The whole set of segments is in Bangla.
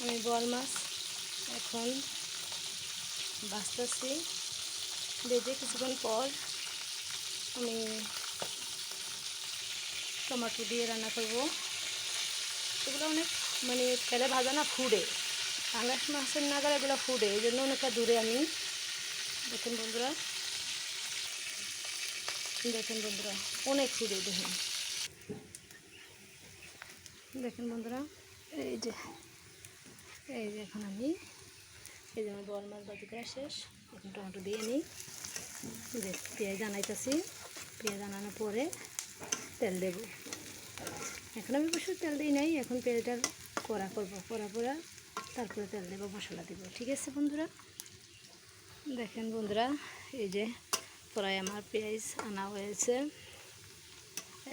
আমি বোয়াল মাছ এখন ভাজতেছি। ভেজে কিছুক্ষণ পর আমি টমেটো দিয়ে রান্না করব। এগুলো অনেক তেলে ভাজা না, ফুডে পাঙ্গাস মাছের নাগার এগুলো ফুডে, এই জন্য অনেকটা দূরে আমি। দেখুন বন্ধুরা, অনেক ফুডে। দেখুন বন্ধুরা, এই যে এখন আমি আমার বোয়াল মাছ ভাজি করা শেষ। এখন টমেটো দিয়ে নিই, পেঁয়াজ আনাইতেছি। পেঁয়াজ আনানোর পরে তেল দেব। এখন আমি অবশ্য তেল দিই নাই, এখন পেঁয়াজটা করা করবো, করা পরে তারপরে তেল দেবো, মশলা দেবো। ঠিক আছে বন্ধুরা, দেখেন বন্ধুরা, এই যে প্রায় আমার পেঁয়াজ আনা হয়েছে।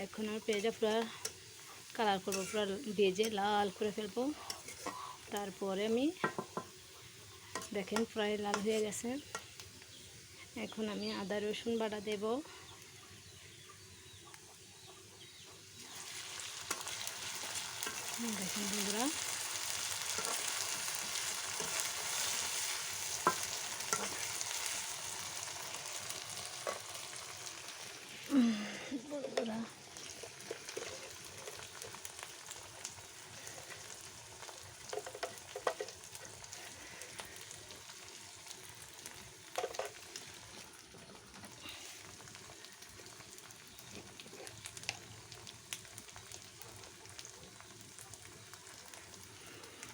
এখন আমার পেঁয়াজটা পুরো কালার করবো, পুরো ভেজে লাল করে ফেলবো। তারপরে আমি দেখেন প্রায় লাল হয়ে গেছে। এখন আমি আদা রসুন বাটা দেব। দেখেন বন্ধুরা,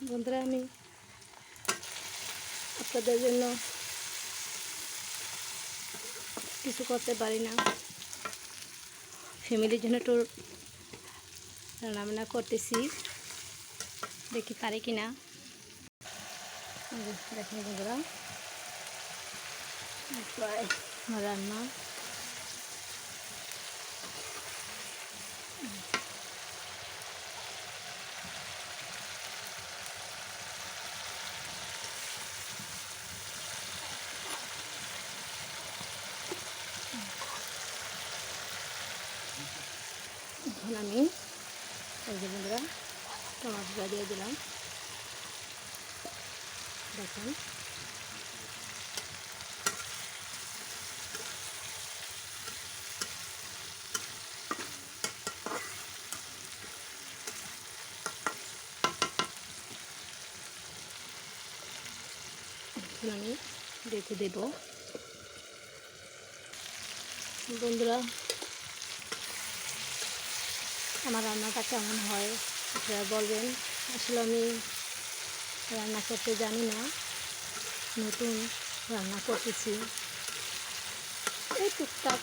বন্ধুরা আমি আপনাদের জন্য কিছু করতে পারি না, ফ্যামিলির জন্য একটু রান্নাবান্না করতেছি, দেখি পারি কি না। দেখেন বন্ধুরা, প্রায় রান্না এখন আমি এই যে বন্ধুরা টমাটোটা দিয়ে দিলাম। দেখুন এখন আমি রেখে দেব। বন্ধুরা আমার রান্নাটা কেমন হয় আপনারা বলবেন। আসলে আমি রান্না করতে জানি না, নতুন রান্না করতেছি। এই টুকটাক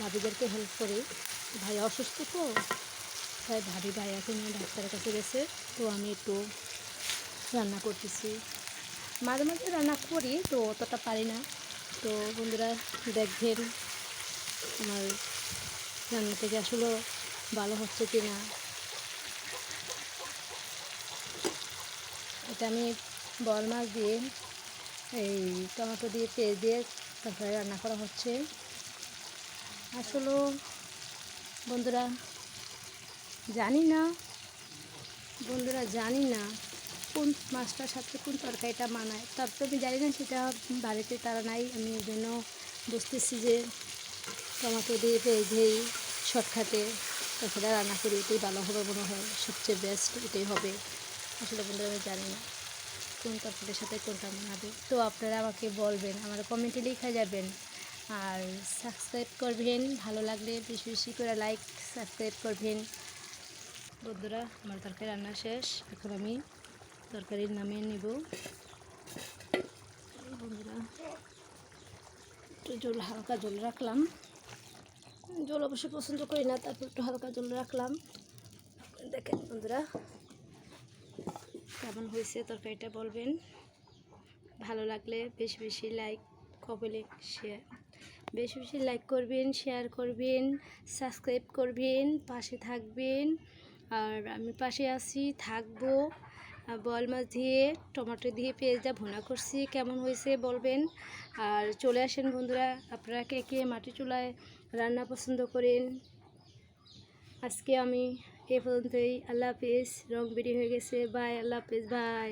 ভাবিদেরকে হেল্প করি। ভাই অসুস্থ তো, তাই ভাইয়াকে নিয়ে ডাক্তারের কাছে গেছে, তো আমি একটু রান্না করতেছি। মাঝে মাঝে রান্না করি, তো অতটা পারি না। তো বন্ধুরা দেখবেন আমার রান্না থেকে আসলে ভালো হচ্ছে কি না। এটা আমি বোয়াল মাছ দিয়ে এই টমেটো দিয়ে পেঁয়াজ দিয়ে তারপরে রান্না করা হচ্ছে। আসলে বন্ধুরা জানি না কোন মাছটার সাথে কোন তরকারিটা মানায়। তারপরে আমি জানি না, সেটা বাড়িতে তারা নাই। আমি এই জন্য বুঝতেছি যে টমেটো দিয়ে পেঁয়াজ দিয়েই শর্টকাটে তারপরে রান্না করি, এটাই ভালো হবে মনে হয়, সবচেয়ে বেস্ট এটাই হবে। আসলে বন্ধুরা আমি জানি না কোন তরকারির সাথে কোনটা মানাবে। তো আপনারা আমাকে বলবেন, আমার কমেন্টে লেখা যাবেন। আর সাবস্ক্রাইব করবেন, ভালো লাগলে বেশি বেশি করে লাইক সাবস্ক্রাইব করবেন। বন্ধুরা আমার তরকারি রান্না শেষ, এখন আমি তরকারির নামিয়ে নেব। বন্ধুরা একটু হালকা জল রাখলাম, জল অবশ্যই পছন্দ করি না, তারপর একটু হালকা জল রাখলাম। দেখেন বন্ধুরা কেমন হয়েছে তরকারিটা বলবেন। ভালো লাগলে বেশি বেশি লাইক কমেন্ট শেয়ার, বেশি বেশি লাইক করবেন, শেয়ার করবেন, সাবস্ক্রাইব করবেন, পাশে থাকবেন। আর আমি পাশে আছি, থাকবো। বোয়াল মাছ দিয়ে টমেটো দিয়ে পেঁয়াজটা ভুনা করছি, কেমন হয়েছে বলবেন। আর চলে আসেন বন্ধুরা, আপনারা কে কে মাটি চুলায় রান্না পছন্দ করেন। আজকে আমি এ পর্যন্তই। আল্লাহ হাফিজ। রং বেরিয়ে হয়ে গেছে। বাই, আল্লাহ হাফিজ, বাই।